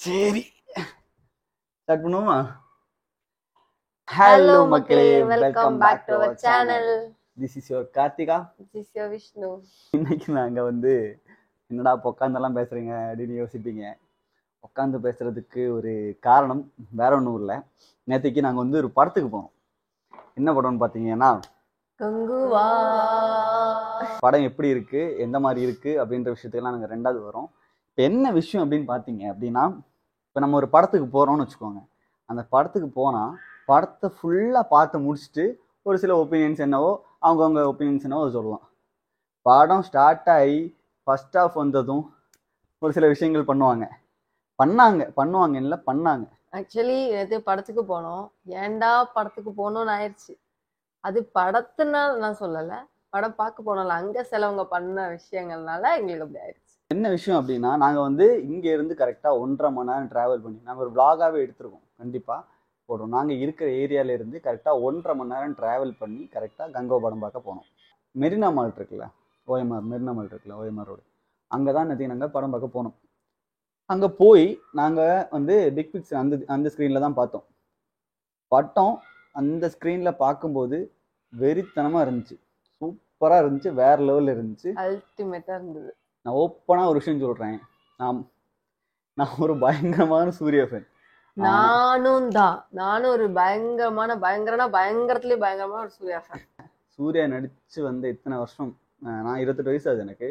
சரி ஸ்டார்ட் பண்ணுவோமா? Hello மக்களே, welcome back to our channel. This is your Karthika. This is your Vishnu. இன்னைக்கு நாங்க என்னடா உட்காந்தெல்லாம் பேசுறீங்க அப்படின்னு யோசிப்பீங்க. உட்காந்து பேசுறதுக்கு ஒரு காரணம் வேற ஒன்றும் இல்லை. நேற்றுக்கு நாங்கள் ஒரு படத்துக்கு போனோம். என்ன படம்னு பார்த்தீங்கன்னா கங்குவா. படம் எப்படி இருக்கு, எந்த மாதிரி இருக்கு அப்படின்ற விஷயத்துக்கெல்லாம் நாங்கள் ரெண்டாவது வரோம். இப்போ என்ன விஷயம் அப்படின்னு பார்த்தீங்க அப்படின்னா, இப்போ நம்ம ஒரு படத்துக்கு போகிறோம்னு வச்சுக்கோங்க. அந்த படத்துக்கு போனால் படத்தை ஃபுல்லாக பார்த்து முடிச்சுட்டு ஒரு சில ஒப்பீனியன்ஸ் என்னவோ அவங்கவுங்க ஒப்பீனியன்ஸ் என்னவோ சொல்லலாம். படம் ஸ்டார்ட் ஆகி ஃபர்ஸ்ட் ஹாஃப் வந்ததும் ஒரு சில விஷயங்கள் பண்ணாங்க. ஆக்சுவலி நேற்று படத்துக்கு போனோம். ஏன்டா படத்துக்கு போனோம்னு ஆயிடுச்சு. அது படத்துனால நான் சொல்லலை, படம் பார்க்க போனோம்ல அங்கே சிலவங்க பண்ண விஷயங்கள்னால எங்களுக்கு அப்படி ஆயிடுச்சு. என்ன விஷயம் அப்படின்னா, நாங்கள் இங்கே இருந்து கரெக்டாக 1.5 மணி நேரம் ட்ராவல் பண்ணி நாங்கள் ஒரு vlog-ஆவே எடுத்திருக்கோம். கண்டிப்பாக போடுறோம். நாங்கள் இருக்கிற ஏரியாவிலேருந்து கரெக்டாக 1.5 மணி நேரம் ட்ராவல் பண்ணி கரெக்டாக கங்கோ படம் பார்க்க போனோம். மெரினா மால் இருக்குல்ல, மெரினா மால் இருக்குல்ல, ஓஎம்ஆர் ரோடு, அங்கே தான் நேற்று நாங்கள் படம் பார்க்க போனோம். அங்கே போய் நாங்கள் பிக் பிக்ஸ் அந்த ஸ்க்ரீனில் தான் பார்த்தோம். படம் அந்த ஸ்க்ரீனில் பார்க்கும்போது வெறித்தனமாக இருந்துச்சு, சூப்பராக இருந்துச்சு, வேற லெவலில் இருந்துச்சு, அல்டிமேட்டாக இருந்தது. நான் ஓப்பனாக ஒரு விஷயம் சொல்கிறேன், நான் ஒரு பயங்கரமான சூர்யா ஃபேன். நானும் ஒரு பயங்கரத்துலேயே பயங்கரமான ஒரு சூர்யா ஃபேன். சூர்யா நடிச்சு இத்தனை வருஷம், நான் 28 வயசு ஆகுது எனக்கு.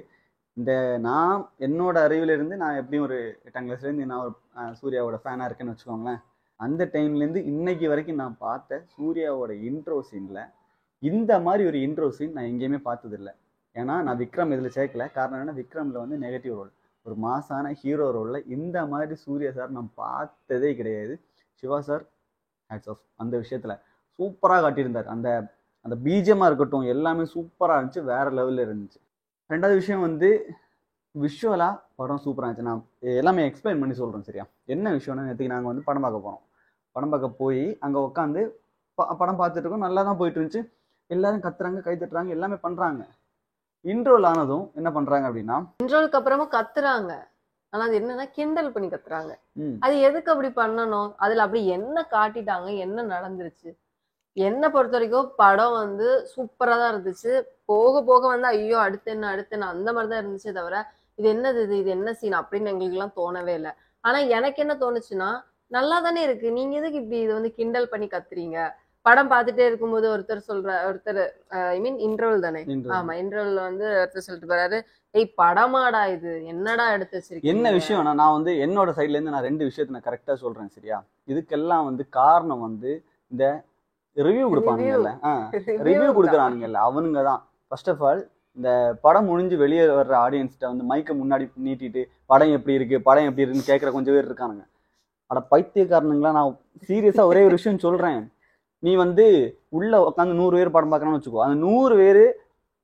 நான் என்னோட அறிவிலிருந்து நான் எப்படியும் ஒரு 8ஆம் கிளாஸ்லேருந்து நான் ஒரு சூர்யாவோட ஃபேனாக இருக்கேன்னு வச்சுக்கோங்களேன். அந்த டைம்லேருந்து இன்னைக்கு வரைக்கும் நான் பார்த்த சூர்யாவோட இன்ட்ரோ சீனில் இந்த மாதிரி ஒரு இன்ட்ரோ சீன் நான் எங்கேயுமே பார்த்ததில்லை. ஏன்னா நான் விக்ரம் இதில் சேர்க்கல. காரணம் என்ன, விக்ரமில் நெகட்டிவ் ரோல், ஒரு மாசான ஹீரோ ரோலில் இந்த மாதிரி சூர்யா சார் நான் பார்த்ததே கிடையாது. சிவா சார் ஹேட்ஸ் ஆஃப், அந்த விஷயத்தில் சூப்பராக காட்டியிருந்தார். அந்த பீஜமாக இருக்கட்டும் எல்லாமே சூப்பராக இருந்துச்சு, வேற லெவலில் இருந்துச்சு. ரெண்டாவது விஷயம் விஷுவலாக படம் சூப்பராக இருந்துச்சு. நான் எல்லாமே எக்ஸ்பிளைன் பண்ணி சொல்கிறேன் சரியா. என்ன விஷயம்னா, நேற்றுக்கு நாங்கள் படம் பார்க்க போனோம். படம் பார்க்க போய் அங்கே உட்காந்து படம் பார்த்துட்டு இருக்கோம். நல்லா தான் போயிட்டு இருந்துச்சு. எல்லாரும் கத்துறாங்க, கை தட்டுறாங்க, எல்லாமே பண்ணுறாங்க. இன்ட்ரோல் ஆனதும் என்ன பண்றாங்க அப்படின்னா, இன்ட்ரோலுக்கு அப்புறமா கத்துறாங்க. ஆனா அது என்னன்னா கிண்டல் பண்ணி கத்துறாங்க. அது எதுக்கு அப்படி பண்ணணும்? அதுல அப்படி என்ன காட்டிட்டாங்க, என்ன நடந்துருச்சு? என்னை பொறுத்த வரைக்கும் படம் சூப்பரா தான் இருந்துச்சு. போக போக ஐயோ அடுத்து என்ன அந்த மாதிரிதான் இருந்துச்சே தவிர இது என்னது, இது என்ன சீன் அப்படின்னு எங்களுக்கு எல்லாம் தோணவே இல்லை. ஆனா எனக்கு என்ன தோணுச்சுன்னா, நல்லா தானே இருக்கு, நீங்க எதுக்கு இப்படி இது கிண்டல் பண்ணி கத்துறீங்க? படம் பார்த்துட்டே இருக்கும்போது ஒருத்தர் ஐ மீன் இன்டர்வல் தானே, ஆமா இன்டர்வல் ஒருத்தர் சொல்லிட்டு போறாரு, ஏய் படமாடா இது, என்னடா எடுத்து வச்சிருக்கீங்க? என்ன விஷயம் நான் என்னோட சைட்ல இருந்து நான் 2 விஷயத்தை நான் கரெக்டா சொல்றேன் சரியா. இதுக்கெல்லாம் காரணம் இந்த ரிவ்யூ கொடுப்பானுங்கல்ல, ரிவ்யூ கொடுக்குறானுங்கல்ல, அவனுங்க தான். ஃபர்ஸ்ட் ஆஃப் ஆல் இந்த படம் முடிஞ்சு வெளியே வர்ற ஆடியன்ஸ்கிட்ட மைக்கை முன்னாடி நீட்டிட்டு படம் எப்படி இருக்குன்னு கேட்குற கொஞ்சம் பேர் இருக்கானுங்க. அட பைத்தியக்காரனுங்களா, நான் சீரியஸா ஒரே ஒரு விஷயம் சொல்றேன். நீ உள்ள உட்காந்து 100 பேர் படம் பார்க்கணும்னு வச்சுக்கோ, அந்த 100 பேர்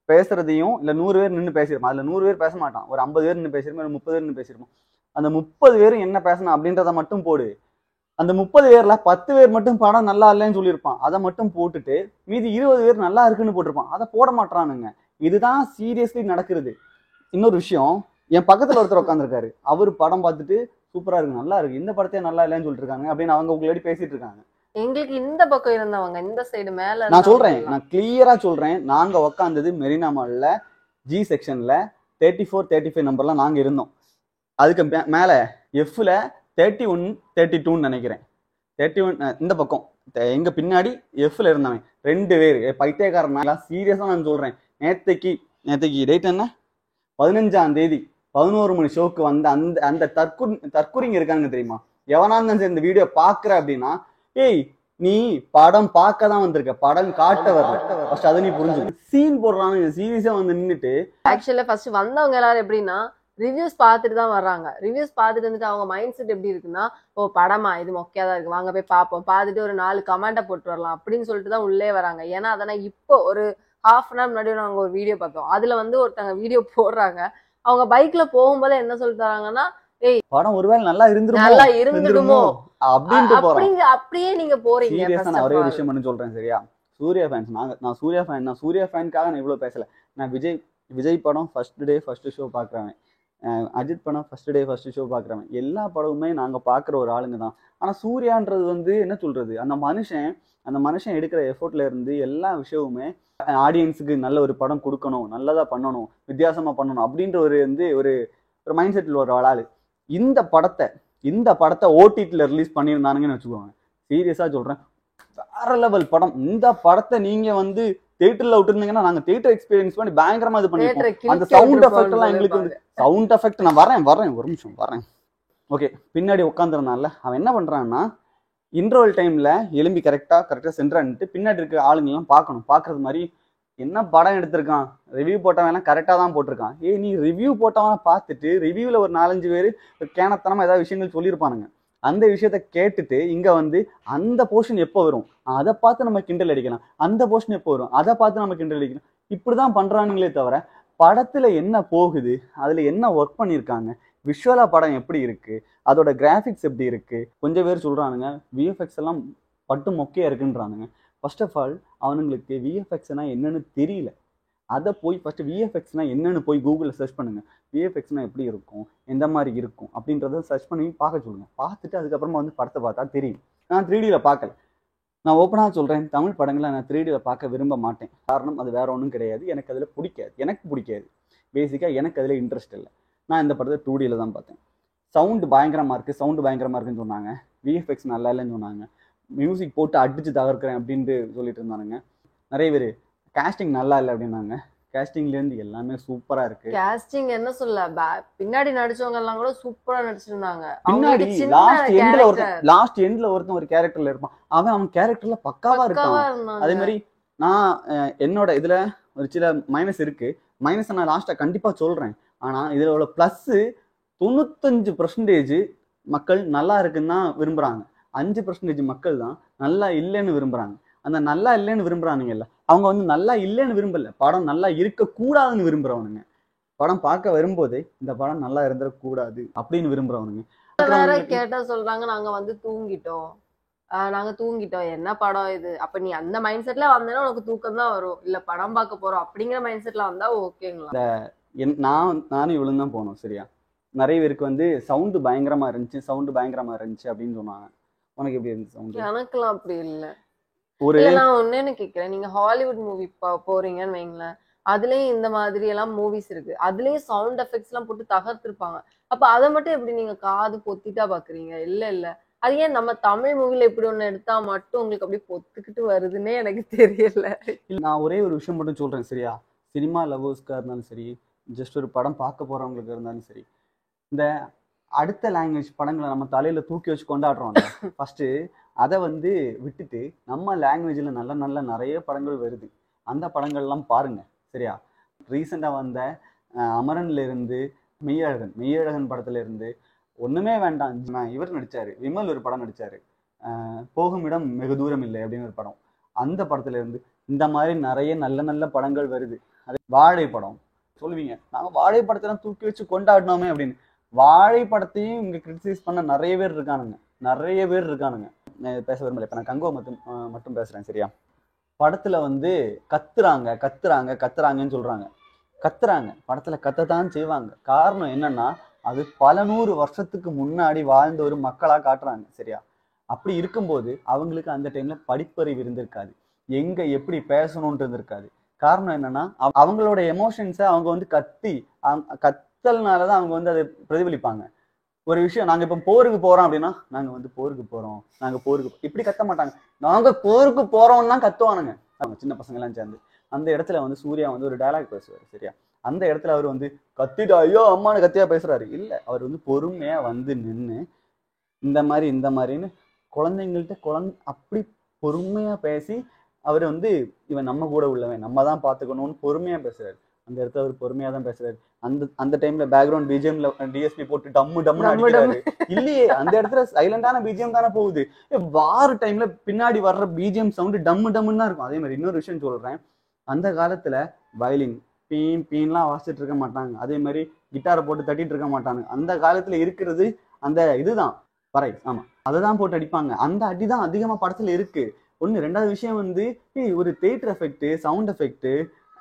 பேசுறதையும் இல்லை 100 பேர் நின்று பேசியிருப்பான். அதில் 100 பேர் பேச மாட்டான், ஒரு 50 பேர் நின்று பேசியிருப்பான், ஒரு 30 பேர் நின்று பேசியிருப்பான். அந்த 30 பேரும் என்ன பேசணும் அப்படின்றத மட்டும் போடு. அந்த 30 பேர்ல 10 பேர் மட்டும் படம் நல்லா இல்லைன்னு சொல்லியிருப்பான், அதை மட்டும் போட்டுட்டு மீதி 20 பேர் நல்லா இருக்குன்னு போட்டிருப்பான். அதை போட மாட்டானுங்க. இதுதான் சீரியஸ்லி நடக்கிறது. இன்னொரு விஷயம், என் பக்கத்துல ஒருத்தர் உட்காந்துருக்காரு, அவர் படம் பார்த்துட்டு சூப்பரா இருக்கு, நல்லா இருக்கு, இந்த படத்தையே நல்லா இல்லைன்னு சொல்லிட்டு இருக்காங்க அப்படின்னு அவங்க உங்களடி பேசிட்டு இருக்காங்க. எங்களுக்கு இந்த பக்கம் இருந்தவங்க இந்த சைடு மேல, நான் சொல்றேன், நான் கிளியரா சொல்றேன், நாங்க உட்காந்தது மெரினா மால்ல ஜி செக்ஷன்ல 34, 35 நம்பர்லாம் நாங்க இருந்தோம். அதுக்கு மேல எஃப்ல 31, 32 நினைக்கிறேன். 31 இந்த பக்கம் எங்க பின்னாடி எஃப்ல இருந்தவன் 2 பேர் பைத்தியக்காரன். சீரியஸா நான் சொல்றேன், நேத்தைக்கு டேட் என்ன, 15ஆம் தேதி 11 மணி ஷோக்கு அந்த தற்குறிங்க இருக்காங்க தெரியுமா. எவனா இந்த வீடியோ பாக்குற அப்படின்னா, ஏய் நீ படம் பார்க்க தான் வந்திருக்க, படம் காட்ட வரல. ஃபர்ஸ்ட் அதை நீ புரிஞ்சு. சீன் போடுறானுங்க சீரியஸா நின்னுட்டு. ஆக்சுவலா ஃபர்ஸ்ட் வந்தவங்க எல்லாரும் எப்படின்னா ரிவ்யூஸ் பார்த்துட்டு தான் வர்றாங்க. ரிவ்யூஸ் பார்த்துட்டு வந்துட்டு அவங்க மைண்ட் செட் எப்படி இருக்குன்னா, ஓ படமா இது மொக்கையா தான் இருக்கு, வாங்க போய் பார்ப்போம், பார்த்துட்டு ஒரு 4 கமெண்ட்டை போட்டு வரலாம் அப்படின்னு சொல்லிட்டு தான் உள்ளே வராங்க. ஏன்னா அதனால் இப்போ ஒரு ½ மணி நேரம் முன்னாடி நாங்கள் ஒரு வீடியோ பார்த்தோம். அதுல ஒருத்தவங்க வீடியோ போடுறாங்க, அவங்க பைக்ல போகும்போது என்ன சொல்லிட்டு வராங்கன்னா, ஏய் படம் ஒருவேளை நல்லா இருந்துடுமோ அப்படியே நீங்க போறீங்க. சீரியஸா நான் ஒரே விஷயம் பண்ணி சொல்றேன் சரியா. சூர்யா ஃபேன்ஸ் நான் சூர்யா ஃபேனுக்காக நான் இவ்வளவு பேசல. நான் விஜய் படம் ஃபர்ஸ்ட் டே ஃபர்ஸ்ட் ஷோ பாக்குறேன். அஜித் படம் ஃபர்ஸ்ட் ஷோ பார்க்குறவன், எல்லா படமுமே நாங்கள் பார்க்குற ஒரு ஆளுங்க தான். ஆனால் சூர்யான்றது வந்து என்ன சொல்றது, அந்த மனுஷன் எடுக்கிற எஃபோர்ட்ல இருந்து எல்லா விஷயமுமே ஆடியன்ஸுக்கு நல்ல ஒரு படம் கொடுக்கணும், நல்லதா பண்ணணும், வித்தியாசமா பண்ணணும் அப்படின்ற ஒரு வந்து ஒரு ஒரு மைண்ட் செட்டில் ஒரு ஆளு. இந்த படத்தை ஓடிடியில் ரிலீஸ் பண்ணியிருந்தானுங்கன்னு வச்சுக்கோங்க, சீரியஸா சொல்றேன், வேற லெவல் படம். இந்த படத்தை நீங்க வந்து தியேட்டர்ல விட்டுருந்தீங்கன்னா நாங்க தியேட்டர் எக்ஸ்பீரியன்ஸ் பண்ணி பயங்கரமா இது பண்ணிருக்கோம். அந்த சவுண்ட் எஃபெக்ட் எல்லாம் எங்களுக்கு வந்து சவுண்ட் எஃபெக்ட், நான் வரேன் ஒரு நிமிஷம் வரேன். ஓகே, பின்னாடி உட்காந்துருந்தான்ல அவன் என்ன பண்றான்னா, இன்டர்வல் டைம்ல எலும்பி கரெக்டா சென்றான்ட்டு பின்னாடி இருக்க ஆளுங்க எல்லாம் பாக்குறது மாதிரி என்ன படம் எடுத்திருக்கான், ரிவ்யூ போட்டவன் எல்லாம் கரெக்டா தான் போட்டிருக்கான். நீ ரிவ்யூ போட்டவன பார்த்துட்டு ரிவ்யூல ஒரு 4-5 பேர் கேனத்தனமா ஏதாவது விஷயங்கள் சொல்லியிருப்பானுங்க. அந்த விஷயத்த கேட்டுட்டு இங்க வந்து அந்த போர்ஷன் எப்போ வரும் அதை பார்த்து நம்ம கிண்டல் அடிக்கலாம், அந்த போர்ஷன் எப்போ வரும் அதை பார்த்து நம்ம கிண்டல் அடிக்கலாம். இப்படிதான் பண்றானுங்களே தவிர படத்துல என்ன போகுது, அதுல என்ன ஒர்க் பண்ணியிருக்காங்க, விஷுவலா படம் எப்படி இருக்கு, அதோட கிராஃபிக்ஸ் எப்படி இருக்கு. கொஞ்சம் பேர் சொல்றானுங்க விஎஃப்எக்ஸ் எல்லாம் பட்டு மொக்கையா இருக்குன்றானுங்க. ஃபர்ஸ்ட் ஆஃப் ஆல் அவனுங்களுக்கு விஎஃப்எக்ஸ்னா என்னன்னு தெரியல. அதை போய் ஃபர்ஸ்ட் விஎஃப்எக்ஸ்னா என்னன்னு போய் கூகுளில் சர்ச் பண்ணுங்க. விஎஃப்எக்ஸ்னா எப்படி இருக்கும், எந்த மாதிரி இருக்கும் அப்படின்றத சர்ச் பண்ணி பார்க்க சொல்லுங்க. பார்த்துட்டு அதுக்கப்புறமா வந்து படத்தை பார்த்தா தெரியும். நான் 3Dயில் பார்க்கல, நான் ஓப்பனாக சொல்கிறேன், தமிழ் படங்களை நான் 3Dயில் பார்க்க விரும்ப மாட்டேன். காரணம் அது வேற ஒன்றும் கிடையாது, எனக்கு அதில் பிடிக்காது. பேசிக்காக எனக்கு அதில் இன்ட்ரெஸ்ட் இல்லை. நான் இந்த படத்தை 2Dயில் தான் பார்த்தேன். சவுண்டு பயங்கரமாக இருக்குன்னு சொன்னாங்க, விஎஃப்எக்ஸ் நல்லா இல்லைன்னு சொன்னாங்க, மியூசிக் போட்டு அடிச்சு தகர்க்கிறேன் அப்படின்ட்டு சொல்லிட்டு இருந்தானுங்க. நிறைய பேர் காஸ்டிங் நல்லா இல்லை அப்படின்னாங்க. காஸ்டிங்ல இருந்து எல்லாமே சூப்பரா இருக்கு. காஸ்டிங் என்ன சொல்ல, பின்னாடி நடிச்சவங்க எல்லாம் கூட சூப்பரா நடிச்சிருந்தாங்க. பின்னாடி லாஸ்ட் எண்ட்ல ஒருத்தன் ஒரு கேரக்டர்ல இருப்பான், அவன் கேரக்டர்ல பக்காவா இருக்கான். அதே மாதிரி நான் என்னோட இதுல ஒரு சில மைனஸ் இருக்கு, மைனஸ் நான் லாஸ்டா கண்டிப்பா சொல்றேன். ஆனா இதுல உள்ள பிளஸ் 95% மக்கள் நல்லா இருக்குன்னு தான் விரும்புறாங்க, 5% மக்கள் தான் நல்லா இல்லைன்னு விரும்புறாங்க. அந்த நல்லா இல்லைன்னு விரும்புறானுங்கல்ல, அவங்க வந்து நல்லா இல்லைன்னு விரும்பல, படம் நல்லா இருக்க கூடாதுன்னு விரும்புறவனுங்க. படம் பார்க்க வரும்போதே இந்த படம் நல்லா இருந்துடக்கூடாது அப்படின்னு விரும்புறவனுங்க. வேற கேட்டா சொல்றாங்க நாங்க வந்து தூங்கிட்டோம், என்ன படம் இது. அப்ப நீ அந்த மைண்ட் செட்ல வந்தேன்னா உனக்கு தூக்கம் தான் வரும், இல்ல படம் பார்க்க போறோம் அப்படிங்கிற மைண்ட் செட்ல வந்தா ஓகேங்களா. நானும் இவ்வளவு தான் போனோம் சரியா. நிறைய பேருக்கு வந்து சவுண்டு பயங்கரமா இருந்துச்சு அப்படின்னு சொன்னாங்க. உனக்கு எப்படி இருந்துச்சு சவுண்ட்? எனக்குலாம் அப்படி இல்ல. நான் ஒன்னு கேக்குறேன், நீங்க ஹாலிவுட் மூவி போறீங்கன்னு வைங்களேன், அதுலயும் இந்த மாதிரி எல்லாம் மூவிஸ் இருக்கு, அதுலயும் சவுண்ட் எஃபெக்ட்ஸ் எல்லாம் போட்டு தகர்த்திருப்பாங்க. அப்ப அதை மட்டும் எப்படி நீங்க காது பொத்திட்டா பாக்குறீங்க? இல்ல அது ஏன் நம்ம தமிழ் மூவில இப்படி ஒண்ணு எடுத்தா மட்டும் உங்களுக்கு அப்படி பொத்துக்கிட்டு வருதுன்னே எனக்கு தெரியல. நான் ஒரே ஒரு விஷயம் மட்டும் சொல்றேன் சரியா. சினிமா லவர்ஸ்க்கா இருந்தாலும் சரி, ஜஸ்ட் ஒரு படம் பார்க்க போறவங்களுக்கு இருந்தாலும் சரி, இந்த அடுத்த லாங்குவேஜ் படங்களை நம்ம தலையில தூக்கி வச்சு கொண்டாடுறோம். ஃபர்ஸ்ட் அதை வந்து விட்டுட்டு நம்ம லாங்குவேஜ்ல நல்ல நிறைய படங்கள் வருது, அந்த படங்கள்லாம் பாருங்க சரியா. ரீசெண்டா வந்த அமரன்ல இருந்து மெய்யழகன் படத்துல இருந்து ஒண்ணுமே வேண்டாம், இவர் நடிச்சாரு, விமல் ஒரு படம் நடிச்சாரு, போகும் இடம் வெகு தூரம் இல்லை அப்படின்னு ஒரு படம், அந்த படத்துல இருந்து இந்த மாதிரி நிறைய நல்ல படங்கள் வருது. அது வாழை படம் சொல்லுவீங்க, நாங்க வாழை படத்தெல்லாம் தூக்கி வச்சு கொண்டாடினோமே அப்படின்னு. வாழை படத்தையும் இங்க கிரிட்டிசைஸ் பண்ண நிறைய பேர் இருக்கானுங்க. பேச விரும்பல, இப்ப நான் கங்கோ மட்டும் பேசுறேன் சரியா. படத்துல வந்து கத்துறாங்கன்னு சொல்றாங்க. படத்துல கத்தத்தான் செய்வாங்க. காரணம் என்னன்னா, அது பல 100 வருஷத்துக்கு முன்னாடி வாழ்ந்த ஒரு மக்களா காட்டுறாங்க சரியா. அப்படி இருக்கும்போது அவங்களுக்கு அந்த டைம்ல படிப்பறிவு இருந்திருக்காது, எங்க எப்படி பேசணும்னு இருந்திருக்காது. காரணம் என்னன்னா, அவங்களோட எமோஷன்ஸை அவங்க வந்து கத்தல்னாலதான் அவங்க வந்து அதை பிரதிபலிப்பாங்க. ஒரு விஷயம், நாங்க இப்ப போருக்கு போறோம் அப்படின்னா, நாங்க வந்து போருக்கு போறோம், இப்படி கத்த மாட்டாங்க, நாங்க போருக்கு போறோம்னு தான் கத்துவானுங்க. அவங்க சின்ன பசங்க எல்லாம் சேர்ந்து அந்த இடத்துல வந்து சூர்யா வந்து ஒரு டயலாக் பேசுவாரு சரியா. அந்த இடத்துல அவர் வந்து கத்திட்டு ஐயோ அம்மானு கத்தியா பேசுறாரு இல்ல, அவர் வந்து பொறுமையா வந்து நின்று இந்த மாதிரின்னு குழந்தைங்கள்ட்ட அப்படி பொறுமையா பேசி அவர் வந்து இவன் நம்ம கூட உள்ளவன், நம்ம தான் பாத்துக்கணும்னு பொறுமையா பேசுறாரு. அந்த இடத்துல அவர் பொறுமையா தான் பேசுறாரு. அந்த டைம்ல பேக்ரவுண்ட் பிஜிஎம்ல டிஎஸ்பி போட்டு டம்மு அடிக்கிறாரு இல்லையே, அந்த இடத்துல சைலண்டான பிஜிஎம் தானே போகுது. வார டைம்ல பின்னாடி வர்ற பிஜிஎம் சவுண்டு டம்முன்னு தான் இருக்கும். அதே மாதிரி இன்னொரு விஷயம் சொல்றேன், அந்த காலத்துல வயலின் பீன்லாம் வாசிச்சுட்டு இருக்க மாட்டாங்க, அதே மாதிரி கிட்டாரை போட்டு தட்டிட்டு இருக்க மாட்டாங்க. அந்த காலத்துல இருக்கிறது அந்த இதுதான் பறை, ஆமா, அதைதான் போட்டு அடிப்பாங்க. அந்த அடிதான் அதிகமா படத்துல இருக்கு. ஒண்ணு. ரெண்டாவது விஷயம் வந்து ஒரு தியேட்டர் எஃபெக்ட், சவுண்ட் எஃபெக்ட்,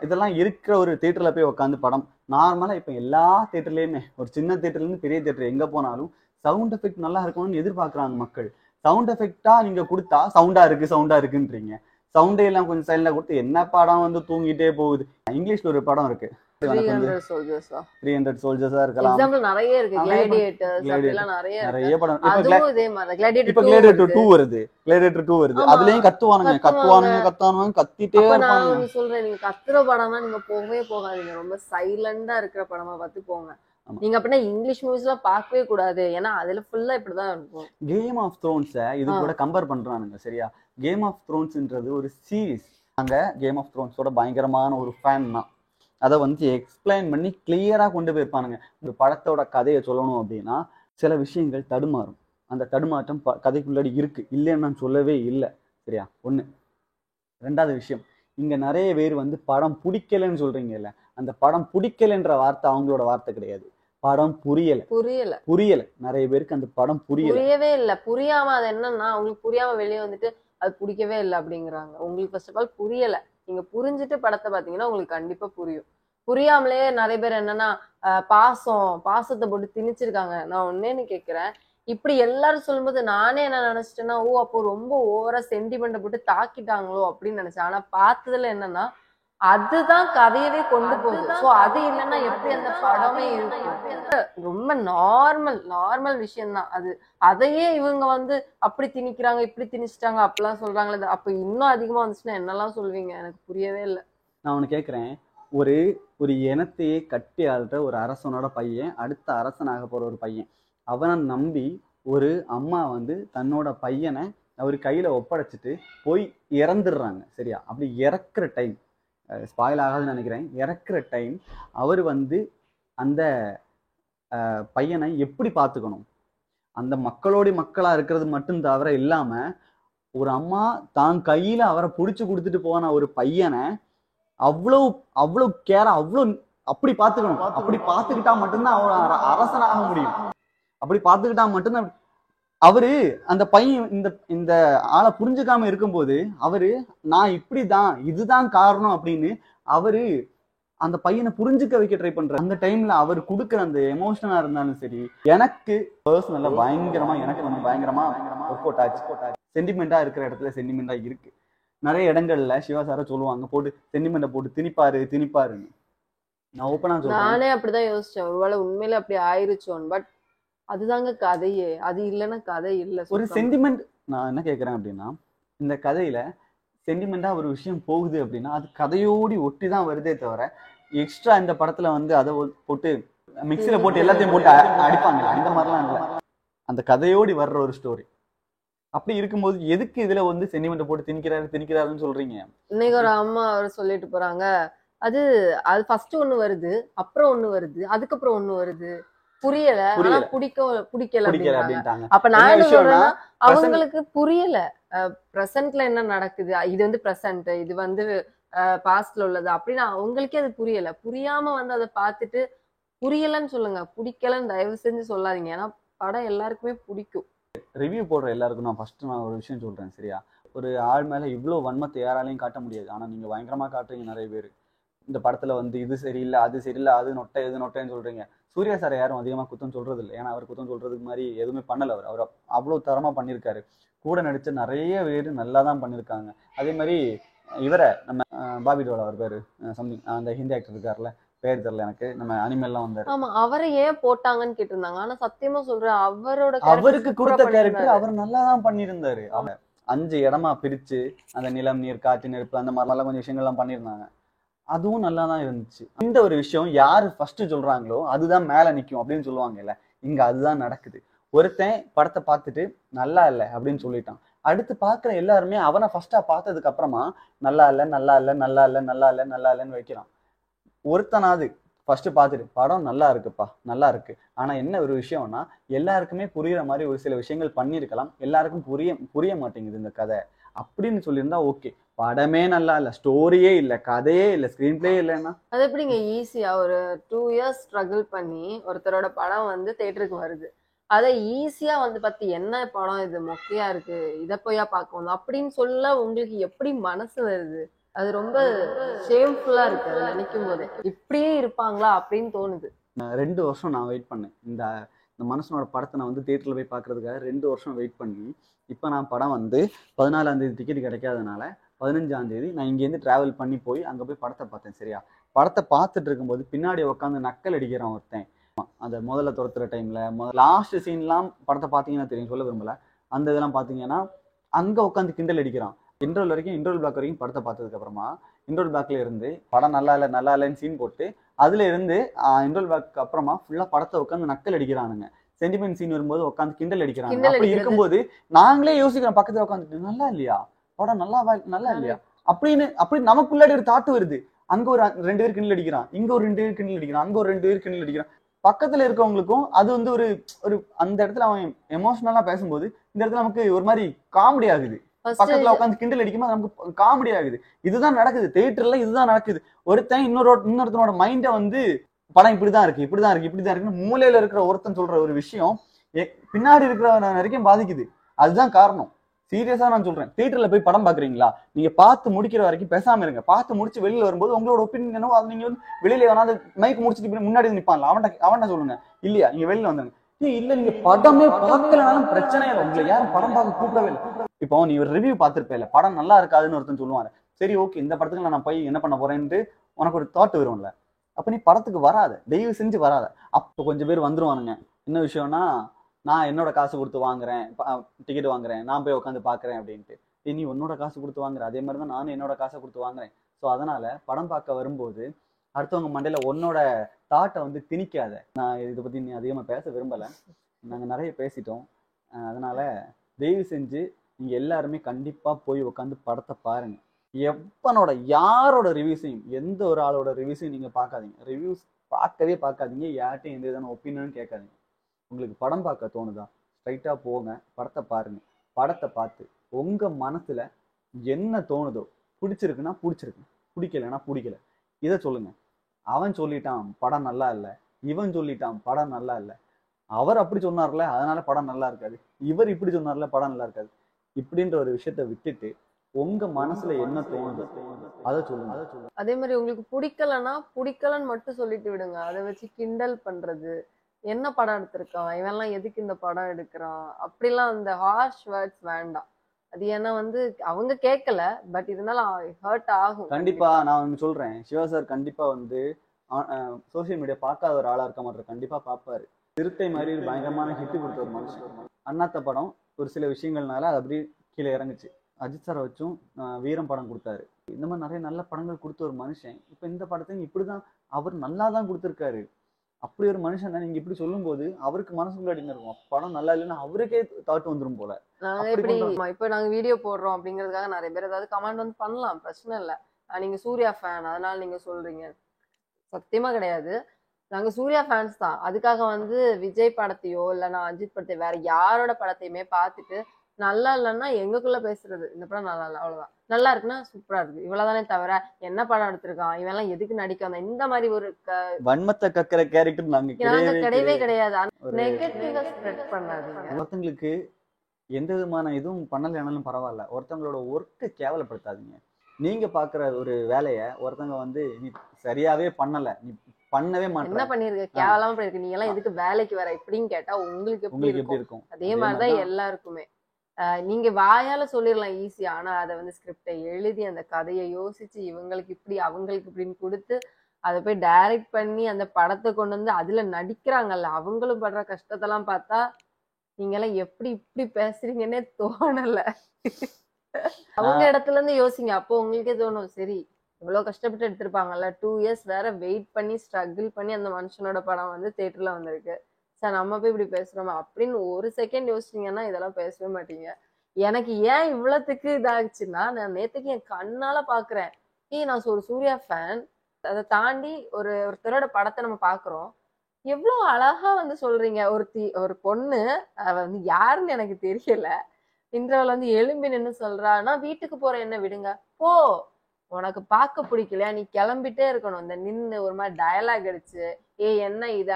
இதெல்லாம் இருக்கிற ஒரு தியேட்டர்ல போய் உட்காந்து படம் நார்மலா இப்ப எல்லா தியேட்டர்லயுமே ஒரு சின்ன தியேட்டர்ல இருந்து பெரிய தியேட்டர் எங்க போனாலும் சவுண்ட் எஃபெக்ட் நல்லா இருக்கணும்னு எதிர்பார்க்கறாங்க மக்கள். சவுண்ட் எஃபெக்டா நீங்க கொடுத்தா சவுண்டா இருக்குன்றீங்க. சவுண்டே எல்லாம் கொஞ்சம் சைலண்டா கொடுத்து என்ன படம் வந்து தூங்கிட்டே போகுது. இங்கிலீஷ்ல ஒரு படம் இருக்கு 300 சோல்ஜர்ஸா 300 சோல்ஜர்ஸா இருக்கலாம். எக்ஸாம்பிள் நிறைய இருக்கு. கிளாடியேட்டர்ஸ் அப்படிலாம் நிறைய நிறைய படம். அதுவும் இதே மாதிரி கிளாடியேட்டர் இப்ப கிளேடியேட்டர் 2 வருது. கிளேடியேட்டர் 2 வருது. அதுலயும் கத்துவானுங்க கத்திட்டே இருப்பாங்க. நான் ஒண்ணு சொல்றேன், நீங்க கத்துற படம்னா நீங்க போகவே போகாதீங்க. ரொம்ப சைலண்டா இருக்கிற படமா பார்த்து போங்க. நீங்க அப்படின்னா இங்கிலீஷ் மூவிஸ் எல்லாம் பார்க்கவே கூடாது. ஏன்னா அதுல ஃபுல்லா இப்படிதான் இருக்கும். கேம் ஆஃப் த்ரோன்ஸ் இது கூட கம்பேர் பண்றானுங்க சரியா. கேம் ஆஃப் த்ரோன்ஸ்ன்றது ஒரு சீரீஸ். நாங்க கேம் ஆஃப் த்ரோன்ஸோட பயங்கரமான ஒரு ஃபேன் தான். அதை வந்து எக்ஸ்பிளைன் பண்ணி கிளியரா கொண்டு போயிருப்பானுங்க. ஒரு படத்தோட கதையை சொல்லணும் அப்படின்னா சில விஷயங்கள் தடுமாறும். அந்த தடுமாற்றம் கதைக்குள்ளாடி இருக்கு, இல்லைன்னு நான் சொல்லவே இல்லை சரியா. ஒண்ணு. ரெண்டாவது விஷயம், இங்க நிறைய பேர் வந்து படம் பிடிக்கலன்னு சொல்றீங்கல்ல, அந்த படம் பிடிக்கலன்ற வார்த்தை அவங்களோட வார்த்தை கிடையாது. படம் புரியல. நிறைய பேருக்கு அந்த படம் புரியவே இல்லை. புரியாம அது என்னன்னா அவங்களுக்கு புரியாம வெளியே வந்துட்டு அது பிடிக்கவே இல்லை அப்படிங்கிறாங்க. உங்களுக்கு ஃபர்ஸ்ட் ஆஃப் ஆல் புரியல. நீங்க புரிஞ்சுட்டு படத்தை பாத்தீங்கன்னா உங்களுக்கு கண்டிப்பா புரியும். புரியாமலே நிறைய பேர் என்னன்னா பாசத்தை போட்டு திணிச்சிருக்காங்க. நான் ஒன்னேன்னு கேக்குறேன், இப்படி எல்லாரும் சொல்லும்போது நானே என்ன நினைச்சிட்டேன்னா, அப்போ ரொம்ப ஓவரா சென்டிமெண்ட்டை போட்டு தாக்கிட்டாங்களோ அப்படின்னு நினைச்சேன். ஆனா பார்த்ததுல என்னன்னா அதுதான் கதையவே கொண்டு போகுது. சோ அது இல்லைன்னா எப்படி அந்த படமே இருக்கும். ரொம்ப நார்மல் விஷயம்தான் அது. அதையே இவங்க வந்து அப்படி திணிக்கிறாங்க, இப்படி திணிச்சிட்டாங்க அப்படிலாம் சொல்றாங்களே. அப்ப இன்னும் அதிகமா வந்துச்சுன்னா என்னெல்லாம் சொல்வீங்க? எனக்கு புரியவே இல்லை. நான் ஒண்ணு கேக்குறேன், ஒரு இனத்தையே கட்டி ஆள்ற ஒரு அரசனோட பையன், அடுத்த அரசனாக போற ஒரு பையன், அவனை நம்பி ஒரு அம்மா வந்து தன்னோட பையனை அவர் கையில ஒப்படைச்சிட்டு போய் இறந்துடுறாங்க சரியா. அப்படி இறக்குற டைம், ஸ்பாயில் ஆகாதுன்னு நினைக்கிறேன், இறக்குற டைம் அவர் வந்து அந்த பையனை எப்படி பார்த்துக்கணும், அந்த மக்களோட மக்களா இருக்கிறது மட்டும் தவிர இல்லாம ஒரு அம்மா தான் கையில அவரை புடிச்சு கொடுத்துட்டு போன ஒரு பையனை அவ்வளவு கேரா அப்படி பார்த்துக்கணும். அப்படி பார்த்துக்கிட்டா மட்டும்தான் அவர் அரசனாக முடியும். அப்படி பார்த்துக்கிட்டா மட்டும்தான் அவரு அந்த பையன் இந்த ஆளை புரிஞ்சுக்காம இருக்கும்போது அவரு நான் இப்படிதான் இதுதான் காரணம் அப்படின்னு அவரு அந்த பையனை புரிஞ்சுக்க வைக்க ட்ரை பண்ற. அந்த டைம்ல அவர் கொடுக்குற அந்த எமோஷனலா இருந்தாலும் சரி, எனக்கு பர்சனலா எனக்கு வந்து பயங்கரமா ஒர்க் அவுட் ஆச்சு. சென்டிமெண்டா இருக்கிற இடத்துல சென்டிமெண்டா இருக்கு. நிறைய இடங்கள்ல சிவா சார சொல்லுவாங்க, போட்டு சென்டிமெண்ட்டை போட்டு திணிப்பாருன்னு. நான் ஓப்பனா சொல்றேன், நானே அப்படிதான் யோசிச்சேன். ஒருவேளை உண்மையில அப்படி ஆயிருச்சோன்னு. பட் அதுதாங்க கதையே. அது இல்லைன்னா கதை இல்லை. ஒரு சென்டிமெண்ட். நான் என்ன கேட்கறேன் அப்படின்னா, இந்த கதையில சென்டிமெண்டா ஒரு விஷயம் போகுது அப்படின்னா அது கதையோடி ஒட்டி தான் வருதே தவிர எக்ஸ்ட்ரா இந்த படத்துல வந்து அதை போட்டு மிக்சியில போட்டு எல்லாத்தையும் போட்டு அடிப்பாங்க, அந்த மாதிரிலாம் இல்லை. அந்த கதையோடி வர்ற ஒரு ஸ்டோரி. அப்படி இருக்கும்போது எதுக்கு இதுல வந்து சென்டிமெண்ட் போட்டு திணிக்கிறாருன்னு சொல்றீங்க? இன்னைக்கு ஒரு அம்மா அவர் சொல்லிட்டு போறாங்க, அது ஃபர்ஸ்ட் ஒண்ணு வருது, அப்புறம் ஒண்ணு வருது, அதுக்கப்புறம் ஒண்ணு வருது, புரியல, பிடிக்கல அப்படின்ட்டாங்க. அப்ப நான் என்ன சொல்றேன்னா அவங்களுக்கு புரியல பிரசன்ட்ல என்ன நடக்குது, இது வந்து பிரசன்ட், இது வந்து பாஸ்ட்ல உள்ளது அப்படின்னு அவங்களுக்கே அது புரியல. புரியாம வந்து அதை பார்த்துட்டு புரியலன்னு சொல்லுங்க, பிடிக்கலன்னு தயவு செஞ்சு சொல்லாதீங்க. ஏன்னா படம் எல்லாருக்குமே பிடிக்கும். ரிவ்யூ போடுற எல்லாருக்கும் நான் ஒரு விஷயம் சொல்றேன் சரியா. ஒரு ஆள் மேல இவ்வளவு வன்மத்தை யாராலையும் காட்ட முடியாது. ஆனா நீங்க பயங்கரமா காட்டுறீங்க நிறைய பேர். இந்த படத்துல வந்து இது சரியில்லை, அது சரியில்லை, அது நொட்டை, இது நொட்டைன்னு சொல்றீங்க. சூர்யா சார் யாரும் அதிகமா குத்தம் சொல்றது இல்லை. ஏன்னா அவர் குத்தம் சொல்றதுக்கு மாதிரி எதுவுமே பண்ணல. அவர் அவ்வளவு தரமா பண்ணியிருக்காரு. கூட நடிச்ச நிறைய பேர் நல்லா தான் பண்ணியிருக்காங்க. அதே மாதிரி இவரை நம்ம பாபி டோல், அவர் பேரு சம்திங், அந்த ஹிந்தி ஆக்டர் இருக்காருல்ல, பேர் தெரியல எனக்கு, நம்ம அனிமல்லாம் வந்தாரு. ஆமா, அவரை ஏன் போட்டாங்கன்னு கேட்டிருந்தாங்க. ஆனா சத்தியமா சொல்றேன், அவருக்கு கொடுத்த கேரக்டர் அவர் நல்லா தான் பண்ணியிருந்தாரு. அவர் 5 இடமா பிரிச்சு அந்த நிலம், நீர், காற்று, நெருப்பு அந்த மாதிரிலாம் கொஞ்சம் விஷயங்கள்லாம் பண்ணியிருந்தாங்க. அதுவும் நல்லா தான் இருந்துச்சு. இந்த ஒரு விஷயம் யாரு ஃபர்ஸ்ட் சொல்றாங்களோ அதுதான் மேல நிக்கும் அப்படின்னு சொல்லுவாங்கல்ல, இங்க அதுதான் நடக்குது. ஒருத்தன் படத்தை பார்த்துட்டு நல்லா இல்லை அப்படின்னு சொல்லிட்டான். அடுத்து பார்க்குற எல்லாருமே அவனை ஃபர்ஸ்டா பார்த்ததுக்கு அப்புறமா நல்லா இல்லைன்னு வைக்கிறான். ஒருத்தனாவது ஃபர்ஸ்ட் பார்த்துட்டு படம் நல்லா இருக்குப்பா, நல்லா இருக்கு, ஆனா என்ன ஒரு விஷயம்னா எல்லாருக்குமே புரியுற மாதிரி ஒரு சில விஷயங்கள் பண்ணியிருக்கலாம், எல்லாருக்கும் புரிய மாட்டேங்குது இந்த கதை அப்படின்னு சொல்லியிருந்தா ஓகே. படமே நல்லா இல்ல, ஸ்டோரியே இல்ல, கதையே இல்ல, ஸ்கிரீன் பிளே இல்லைன்னா அது எப்படிங்க ஈஸியா ஒரு 2 years ஸ்ட்ரகிள் பண்ணி ஒருத்தரோட படம் வந்து தியேட்டருக்கு வருது, அதை ஈஸியா வந்து பத்தி என்ன படம் இது மொக்கையா இருக்கு, இதை போயா பார்க்கணும் அப்படின்னு சொல்ல உங்களுக்கு எப்படி மனசு வருது? அது ரொம்ப ஷேம்ஃபுல்லா இருக்கு அதை நினைக்கும் போது. இப்படியே இருப்பாங்களா அப்படின்னு தோணுது. 2 வருஷம் நான் வெயிட் பண்ணேன். இந்த இந்த மனுஷனோட படத்தை நான் வந்து தியேட்டர்ல போய் பார்க்கறதுக்காக 2 வருஷம் வெயிட் பண்ணி, இப்போ நான் படம் வந்து 14ஆம் தேதி டிக்கெட் கிடைக்காதனால 15ஆம் தேதி நான் இங்கேருந்து டிராவல் பண்ணி போய் அங்கே போய் படத்தை பார்த்தேன். சரியா? படத்தை பார்த்துட்டு இருக்கும்போது பின்னாடி உட்காந்து நக்கல் அடிக்கிறான் ஒருத்தன். அந்த முதல்ல துரத்துற டைம்ல லாஸ்ட் சீன்லாம் படத்தை பார்த்தீங்கன்னா தெரியும், சொல்ல விரும்பல. அந்த இதெல்லாம் பார்த்தீங்கன்னா அங்கே உட்காந்து கிண்டல் அடிக்கிறான். இன்டர்வல் வரைக்கும், இன்டர்வல் பிளாக் வரைக்கும் படத்தை பார்த்ததுக்கு அப்புறமா இன்டர்வல் பிளாக்ல இருந்து படம் நல்லா இல்லைன்னு சீன் போட்டு அதுல இருந்து இன்டர்வல் பிளாக் அப்புறமா ஃபுல்லா படத்தை உட்காந்து நக்கல் அடிக்கிறானுங்க. சென்டிமெண்ட் சீன் வரும்போது உட்காந்து கிண்டல் அடிக்கிறாங்க. அப்படி இருக்கும்போது நாங்களே யோசிக்கிறோம், பக்கத்துல உட்காந்துட்டு நல்லா இல்லையா படம், நல்லா இல்லையா அப்படி நமக்குள்ளாடி ஒரு தாட்டு வருது. அங்க ஒரு 2 பேர் கிண்டல் அடிக்கிறான், இங்க ஒரு 2 பேர் கிண்டல் அடிக்கிறான், அங்க ஒரு 2 பேர் கிண்டல் அடிக்கிறான். பக்கத்துல இருக்கவங்களுக்கும் அது வந்து ஒரு அந்த இடத்துல அவன் எமோஷனலா பேசும்போது இந்த இடத்துல நமக்கு ஒரு மாதிரி காமெடி ஆகுது. பக்கத்துல உட்காந்து கிண்டல் அடிக்கும்போது நமக்கு காமெடி ஆகுது. இதுதான் நடக்குது தியேட்டர்ல, இதுதான் நடக்குது. ஒருத்தன் இன்னொருத்தனோட மைண்ட வந்து படம் இப்படிதான் இருக்குன்னு மூலையில இருக்கிற ஒருத்தன் சொல்ற ஒரு விஷயம் பின்னாடி இருக்கிற வரைக்கும் பாதிக்குது. அதுதான் காரணம். சீரியஸா நான் சொல்றேன், தியேட்டர்ல போய் படம் பாக்குறீங்களா, நீங்க பார்த்து முடிக்கிற வரைக்கும் பேசாம இருங்க. பார்த்து முடிச்சு வெளியில வரும்போது உங்களோட ஒப்பீனியன் என்னவோ அது நீங்க வந்து வெளியில வேணாலும் மைக் முடிச்சுட்டு முன்னாடி நிப்பான்ல அவன்கிட்ட சொல்லுங்க. இல்லையா நீங்க வெளியில வந்துருங்க. இல்ல நீங்க படமே பார்க்கலனாலும் பிரச்சனை இல்லை, உங்களை யாரும் படம் பார்க்க கூப்பிடவே இல்லை. இப்போ நீ ஒரு ரிவ்யூ பார்த்திருப்பேல, படம் நல்லா இருக்காதுன்னு ஒருத்தன் சொல்லுவாங்க. சரி ஓகே, இந்த படத்துக்கு நான் போய் என்ன பண்ண போறேன்ட்டு உனக்கு ஒரு தாட் வரும்ல. அப்ப நீ படத்துக்கு வராத, தயவு செஞ்சு வராத. அப்போ கொஞ்சம் பேர் வந்துருவானுங்க. என்ன விஷயம்னா, நான் என்னோட காசு கொடுத்து வாங்குறேன், டிக்கெட் வாங்குறேன், நான் போய் உட்காந்து பாக்குறேன் அப்படின்ட்டு. நீ உன்னோட காசு கொடுத்து வாங்குற, அதே மாதிரிதான் நானும் என்னோட காசை கொடுத்து வாங்குறேன். ஸோ அதனால படம் பார்க்க வரும்போது அடுத்தவங்க மண்டையில உன்னோட தாட்டை வந்து திணிக்காத. நான் இதை பத்தி நீ அதிகமா பேச விரும்பல, நாங்க நிறைய பேசிட்டோம். அதனால தயவு செஞ்சு நீங்க எல்லாருமே கண்டிப்பா போய் உட்காந்து படத்தை பாருங்க. யாரோட ரிவ்யூஸையும், எந்த ஒரு ஆளோட ரிவ்யூஸையும் நீங்க பார்க்காதீங்க. ரிவ்யூஸ் பார்க்காதீங்க. யார்ட்டையும் எந்த விதமான ஒப்பீனியனும் கேட்காதீங்க. உங்களுக்கு படம் பார்க்க தோணுதா, ஸ்ட்ரைட்டா போங்க, படத்தை பாருங்க. படத்தை பார்த்து உங்க மனசுல என்ன தோணுதோ, பிடிச்சிருக்குன்னா பிடிச்சிருக்கு, பிடிக்கலன்னா பிடிக்கல, இதை சொல்லுங்க. அவன் சொல்லிட்டான் படம் நல்லா இல்லை, இவன் சொல்லிட்டான் படம் நல்லா இல்லை, அவர் அப்படி சொன்னார்ல அதனால படம் நல்லா இருக்காது, இவர் இப்படி சொன்னார்ல படம் நல்லா இருக்காது, இப்படின்ற ஒரு விஷயத்த விட்டுட்டு உங்க மனசுல என்ன தோணுது அதை சொல்லுங்க. அதே மாதிரி உங்களுக்கு பிடிக்கலன்னு மட்டும் சொல்லிட்டு விடுங்க. அதை வச்சு கிண்டல் பண்றது, என்ன படம் எடுத்திருக்கான் இவன்லாம், எதுக்கு இந்த படம் எடுக்கிறான், அப்படிலாம் அந்த ஹார்ஷ் வேர்ட்ஸ் வேண்டாம். அது ஏன்னா வந்து அவங்க கேட்கல, பட் இருந்தாலும் ஹர்ட் ஆகும். கண்டிப்பா நான் வந்து சொல்றேன், சிவா சார் கண்டிப்பா வந்து சோசியல் மீடியா பார்க்காத ஒரு ஆளா இருக்க மாட்டார், கண்டிப்பா பார்ப்பாரு. சிறுத்தை மாதிரி பயங்கரமான ஹிட் கொடுத்த ஒரு மனுஷன். அண்ணாத்த படம் ஒரு சில விஷயங்கள்னால அது அப்படியே கீழே இறங்குச்சு. அஜித் சாரை வச்சும் வீரம் படம் கொடுத்தாரு. இந்த மாதிரி நிறைய நல்ல படங்கள் கொடுத்த ஒரு மனுஷன் இப்ப இந்த படத்தையும் இப்படிதான் அவர் நல்லா தான் கொடுத்துருக்காரு. அப்படி ஒரு மனுஷன் நீங்க இப்படி சொல்லும் போது அவருக்கு மனசுக்குள்ள அடிங்க இருக்கும், படம் நல்லா இல்லைன்னா அவருக்கே தாட் வந்துரும் போல. நாங்க எப்படி இப்ப நாங்க வீடியோ போடுறோம் அப்படிங்கிறதுக்காக நிறைய பேர் ஏதாவது கமெண்ட் வந்து பண்ணலாம், பிரச்சனை இல்லை. நீங்க சூர்யா ஃபேன் அதனால நீங்க சொல்றீங்க, சத்தியமா கிடையாது. நாங்க சூர்யா ஃபேன்ஸ் தான். அதுக்காக வந்து விஜய் படத்தையோ இல்ல நான் அஜித் படத்தையோ வேற யாரோட படத்தையுமே பார்த்துட்டு நல்லா இல்லைன்னா எங்களுக்குள்ள பேசுறது இந்த படம் நல்லா இல்லை அவ்வளவுதான், நல்லா இருக்குன்னா சூப்பரா இருக்கு இவ்வளவுதானே தவிர என்ன படம் எடுத்திருக்கான் இவன் எல்லாம் எதுக்கு நடிக்க வந்தான் இந்த மாதிரி ஒரு வன்மத்தை கக்கிற கேரக்டர் நாங்க கிடையவே கிடையாது. நெகட்டிவா ஸ்ப்ரெட் பண்ணாதீங்க. ஒருத்தங்களுக்கு எந்த விதமான இதுவும் பண்ணலைனாலும் பரவாயில்ல, ஒருத்தவங்களோட ஒர்க்கை கேவலப்படுத்தாதீங்க. நீங்க பாக்குற ஒரு வேலைய ஒருத்தவங்க வந்து நீ சரியாவே பண்ணல, நீ பண்ணவே மாட்டேன், என்ன பண்ணிருக்க, கேவலமா பண்ணிருக்க, நீங்க எல்லாம் எதுக்கு வேலைக்கு வர இப்படின்னு கேட்டா உங்களுக்கு எப்படி இருக்கும்? அதே மாதிரிதான் எல்லாருக்குமே. நீங்க வாயால சொல்லிடலாம் ஈஸியா, ஆனா அதை வந்து ஸ்கிரிப்டை எழுதி அந்த கதையை யோசிச்சு இவங்களுக்கு இப்படி அவங்களுக்கு இப்படின்னு கொடுத்து அதை போய் டைரக்ட் பண்ணி அந்த படத்தை கொண்டு வந்து அதுல நடிக்கிறாங்கல்ல, அவங்களும் படுற கஷ்டத்தெல்லாம் பார்த்தா நீங்க எல்லாம் எப்படி இப்படி பேசுறீங்கன்னே தோணல. அவங்க இடத்துல இருந்து யோசிங்க, அப்போ உங்களுக்கே தோணும் சரி இவ்வளவு கஷ்டப்பட்டு எடுத்திருப்பாங்கல்ல, 2 years வேற வெயிட் பண்ணி ஸ்ட்ரகிள் பண்ணி அந்த மனுஷனோட படம் வந்து தியேட்டர்ல வந்திருக்கு, சார் நம்ம போய் இப்படி பேசுறோமா அப்படின்னு ஒரு செகண்ட் யோசிச்சீங்கன்னா இதெல்லாம் பேசவே மாட்டீங்க. எனக்கு ஏன் இவ்வளவுக்கு இதாச்சுன்னா, நான் நேத்துக்கு என் கண்ணால பாக்குறேன். நான் ஒரு சூர்யா ஃபேன், அதை தாண்டி ஒருத்தரோட படத்தை நம்ம பாக்குறோம், எவ்வளவு அழகா வந்து சொல்றீங்க. ஒரு பொண்ணு வந்து யாருன்னு எனக்கு தெரியல, இன்டர்வல் வந்து எழும்பி நின்னு சொல்றா, நான் வீட்டுக்கு போறேன் என்ன விடுங்க, போ உனக்கு பார்க்க பிடிக்கலையா நீ கிளம்பிட்டே இருக்கணும். இந்த நின்று ஒரு மாதிரி டயலாக் அடிச்சு என்ன இது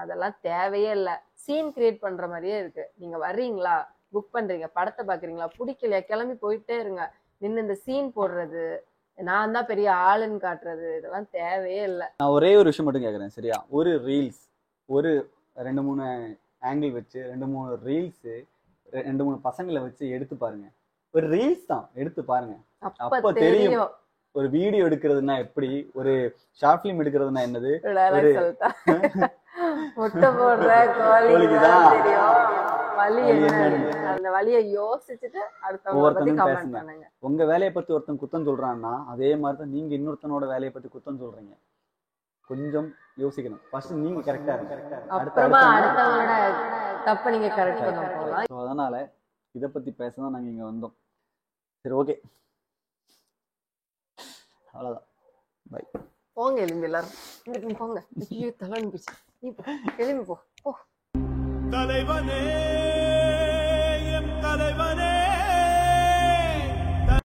அதெல்லாம் தேவையே இல்லை. சீன் கிரியேட் பண்ற மாதிரியே இருக்கு. நீங்க வர்றீங்களா, புக் பண்றீங்க, படத்தை பாக்குறீங்களா, பிடிக்கலையா கிளம்பி போயிட்டே இருங்க. நின்று இந்த சீன் போடுறது நான் தான் பெரிய ஆளுன்னு காட்டுறது இதெல்லாம் தேவையே இல்லை. நான் ஒரே ஒரு விஷயம் மட்டும் கேட்குறேன் சரியா, ஒரு ரீல்ஸ் ஒரு 2-3 ஆங்கிள் வச்சு 2-3 ரீல்ஸு 2-3 பசங்களை வச்சு எடுத்து பாருங்க. ஒரு ரீல்ஸ் தான் எடுத்து பாருங்க, அப்ப தெரியும் ஒரு வீடியோ எடுக்கிறதுனா எப்படி, ஒரு ஷார்ட் ஃபிலிம் எடுக்கிறதுனா என்னது. முட்டை போடுற கோழிக்குதான் தெரியும் வலி என்னன்னு. அந்த வலியை யோசிச்சுட்டு ஒவ்வொருத்தனும் பேசுங்க. உங்க வேலையை பத்தி ஒருத்தன் குத்தம் சொல்றான்னா அதே மாதிரிதான் நீங்க இன்னொருத்தனோட வேலையை பத்தி குத்தம் சொல்றீங்க. கொஞ்சம் யோசிக்கணும். ஃபர்ஸ்ட் நீங்க கரெக்டா இருங்க, அப்புறமா அடுத்தவங்களோட தப்ப நீங்க கரெக்ட் பண்ண போலாம். அதனால இத பத்தி பேசதான் நாங்க இங்க வந்தோம். சரி ஓகே, அவ்வளவுதான். பை. போங்க எலும்பி எல்லாரும் போங்க. தலை அனுப்பிச்சு நீ எழும்பி போ. தலைவனே.